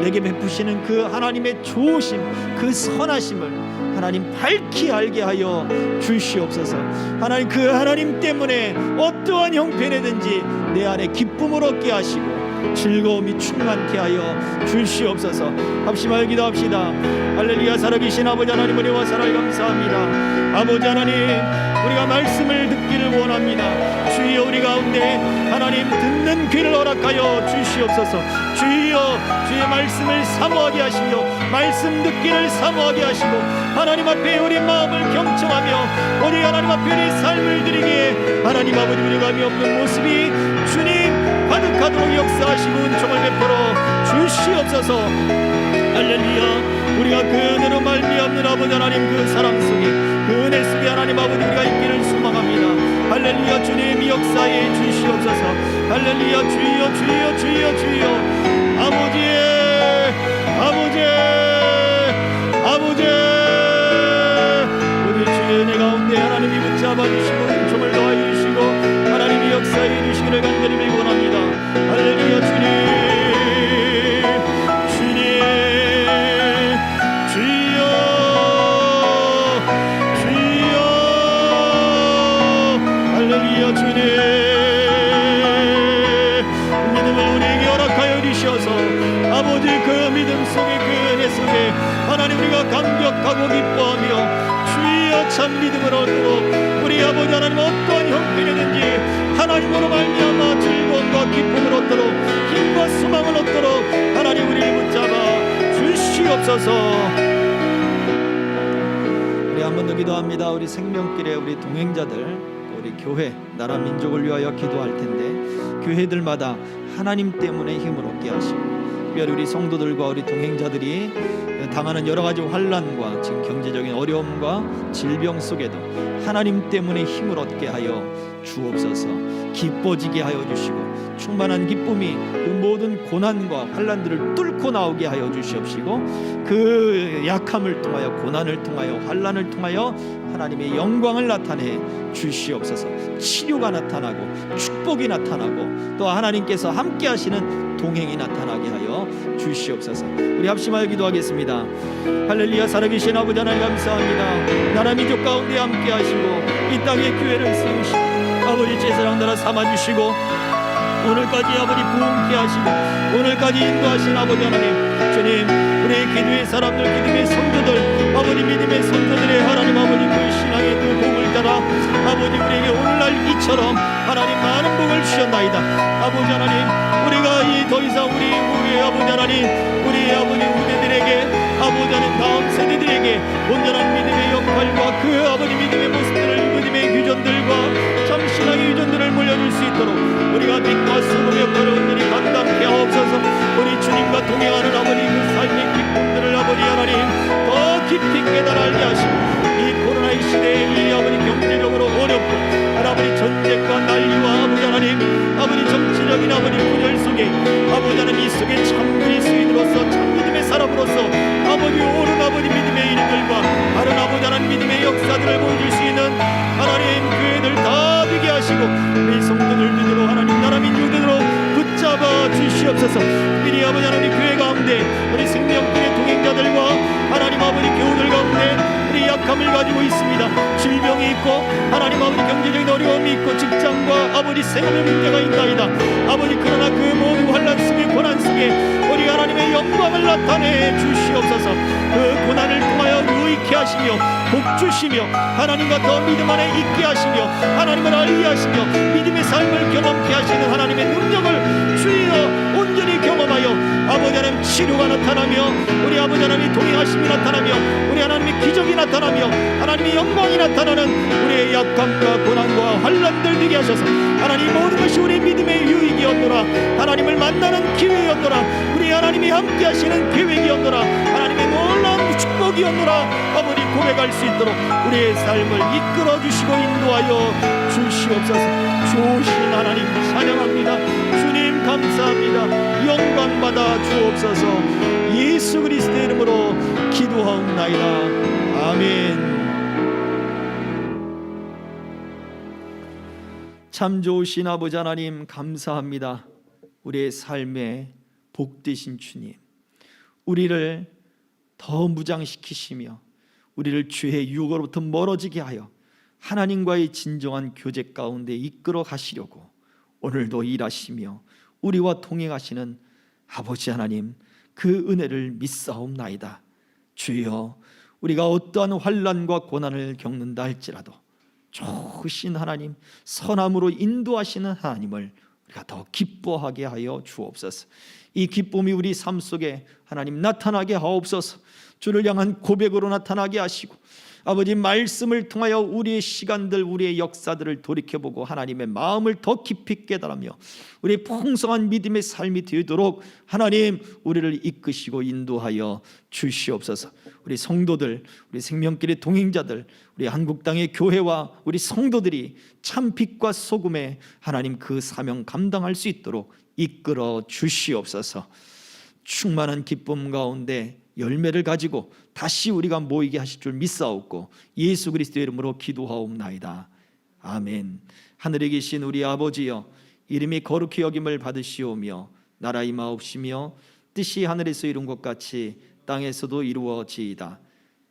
Speaker 1: 내게 베푸시는 그 하나님의 좋으심, 그 선하심을 하나님 밝히 알게 하여 주시옵소서. 하나님, 그 하나님 때문에 어떠한 형편이든지 내 안에 기쁨을 얻게 하시고 즐거움이 충만케 하여 주시옵소서. 합심하여 기도합시다. 할렐루야. 살아계신 아버지 하나님, 은혜와 사랑을 감사합니다. 아버지 하나님, 우리가 말씀을 듣기를 원합니다. 주여, 우리 가운데 하나님 듣는 귀를 허락하여 주시옵소서. 주여, 주의 말씀을 사모하게 하시며 말씀 듣기를 사모하게 하시고 하나님 앞에 우리 마음을 경청하며 우리 하나님 앞에 우리 삶을 드리기에 하나님 아버지 우려감이 없는 모습이 주님 가득하도록 역사하시고 은총을 베풀어 주시옵소서. 할렐루야. 우리가 그 은혜로 말미암는 아버지 하나님 그 사랑 속에 그 은혜 속에 하나님 아버지 우리가 있기를 소망합니다. 할렐루야. 주님 역사에 주시옵소서. 할렐루야. 주여, 주여, 주여, 주여. 아버지, 아버지, 아버지, 우리 주의 은혜 가운데 하나님이 붙잡아 주시고 은총을 더하여 주시고 하나님이 역사해 주시기를 간절히 빌원합니다. 할렐루야. 주님, 주님, 믿음을 우리에게 허락하여 주셔서 아버지 그 믿음 속에 그 은혜 속에 하나님 우리가 감격하고 기뻐하며 주여 참 믿음을 얻도록 우리 아버지 하나님 어떠한 형편이든지 하나님으로 말미암아 즐거움과 기쁨을 얻도록 힘과 소망을 얻도록 하나님 우리를 붙잡아 주시옵소서. 우리 한 번 더 기도합니다. 우리 생명길에 우리 동행자들, 우리 교회, 나라, 민족을 위하여 기도할 텐데 교회들마다 하나님 때문에 힘을 얻게 하시고 특별히 우리 성도들과 우리 동행자들이 당하는 여러 가지 환난과 지금 경제적인 어려움과 질병 속에도 하나님 때문에 힘을 얻게 하여 주옵소서. 기뻐지게 하여 주시고 충만한 기쁨이 그 모든 고난과 환난들을 뚫고 나오게 하여 주시옵시고 그 약함을 통하여 고난을 통하여 환난을 통하여 하나님의 영광을 나타내 주시옵소서. 치료가 나타나고 축복이 나타나고 또 하나님께서 함께 하시는 동행이 나타나게 하여 주시옵소서. 우리 합심하여 기도하겠습니다. 할렐루야. 살아계신 아버지 하나님 감사합니다. 나라 민족 가운데 함께 하시고 이 땅에 교회를 세우시고 아버지 제사장 나라 삼아주시고 오늘까지 아버지 부흥케 하시고 오늘까지 인도하신 아버지 하나님, 주님 우리의 기도의 사람들, 기도의 성도들, 아버지 믿음의 성도들의 하나님 아버지 그 신앙의 그 복을 따라 아버지 우리에게 오늘날 이처럼 하나님 많은 복을 주셨나이다. 아버지 하나님, 우리가 이 더 이상 우리 후에 아버지 하나님 우리 아버지 후대들에게 아버지 하나님 다음 세대들에게 온전한 믿음의 역할과 그 아버지 믿음의 모습들을 믿음의 유전들과 참 신앙의 유전들을 물려줄 수 있도록 우리가 빛과 소금 역할을 온전히 감당케 하옵소서. 우리 주님과 동행하는 아버지 그 삶의 기쁨들을 아버지 하나님 더 깊이 깨달아 알게 하시고 이 코로나의 시대에 이 아버지 경제적으로 어렵고 아버지 전쟁과 난리와 아버지 하나님 아버지 정치적인 아버지 분열 속에 아버지 하나님 이 속에 참 그리스도인으로서 참 믿음의 사람으로서 아버지 옳은 아버지 믿음의 일들과 다른 아버지 하나님 믿음의 역사들을 보여줄 수 있는 하나님 교회들 다 되게 하시고 우리 성도들들로 하나님 나라 민족들로 붙잡아 주시옵소서. 특별히 아버지 하나님 교회 가운데 우리 생명길의 동행자들과 하나님 아버지 교우들 가운데 우리 약함을 가지고 있습니다. 질병이 있고 하나님 아버지 경제적인 어려움이 있고 직장과 아버지 생업의 문제가 있나이다. 아버지 그러나 그 모든 환난 속에 고난 속에 우리 하나님의 영광을 나타내 주시옵소서. 그 고난을 통하여 유익케 하시며 복 주시며 하나님과 더 믿음 안에 있게 하시며 하나님을 알게 하시며 믿음의 삶을 경험케 하시는 하나님의 능력을 주여 온전히 경험하여 아버지 하나님 치료가 나타나며 우리 아버지 하나님의 동행하심이 나타나며 우리 하나님의 기적이 나타나며 하나님의 영광이 나타나는 우리의 약함과 고난과 환난들 되게 하셔서 하나님 모든 것이 우리 믿음의 유익이었노라. 하나님을 만나는 기회였노라. 우리 하나님이 함께 하시는 계획이었노라. 하나님의 놀라운 축복이었노라. 아버지 고백할 수 있도록 우리의 삶을 이끌어 주시고 인도하여 주시옵소서. 좋으신 하나님 찬양합니다. 주님 감사합니다. 영광 받아 주옵소서. 예수 그리스도의 이름으로 기도하옵나이다. 아멘. 참 좋으신 아버지 하나님 감사합니다. 우리의 삶에 복되신 주님, 우리를 더 무장시키시며 우리를 죄의 유혹으로부터 멀어지게 하여 하나님과의 진정한 교제 가운데 이끌어 가시려고 오늘도 일하시며 우리와 동행하시는 아버지 하나님, 그 은혜를 믿사옵나이다. 주여, 우리가 어떠한 환난과 고난을 겪는다 할지라도 좋으신 하나님, 선함으로 인도하시는 하나님을 우리가 더 기뻐하게 하여 주옵소서. 이 기쁨이 우리 삶 속에 하나님 나타나게 하옵소서. 주를 향한 고백으로 나타나게 하시고 아버지 말씀을 통하여 우리의 시간들, 우리의 역사들을 돌이켜보고 하나님의 마음을 더 깊이 깨달으며 우리의 풍성한 믿음의 삶이 되도록 하나님 우리를 이끄시고 인도하여 주시옵소서. 우리 성도들, 우리 생명길의 동행자들, 우리 한국 땅의 교회와 우리 성도들이 참 빛과 소금의 하나님 그 사명 감당할 수 있도록 이끌어 주시옵소서. 충만한 기쁨 가운데 열매를 가지고 다시 우리가 모이게 하실 줄 믿사옵고 예수 그리스도의 이름으로 기도하옵나이다. 아멘. 하늘에 계신 우리 아버지여, 이름이 거룩히 여김을 받으시오며 나라 임하옵시며 뜻이 하늘에서 이룬 것 같이 땅에서도 이루어지이다.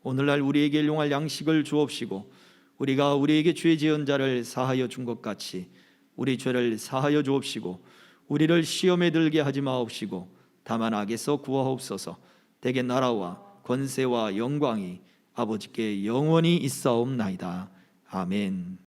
Speaker 1: 오늘날 우리에게 일용할 양식을 주옵시고 우리가 우리에게 죄 지은 자를 사하여 준 것 같이 우리 죄를 사하여 주옵시고 우리를 시험에 들게 하지 마옵시고 다만 악에서 구하옵소서. 대개 나라와 권세와 영광이 아버지께 영원히 있사옵나이다. 아멘.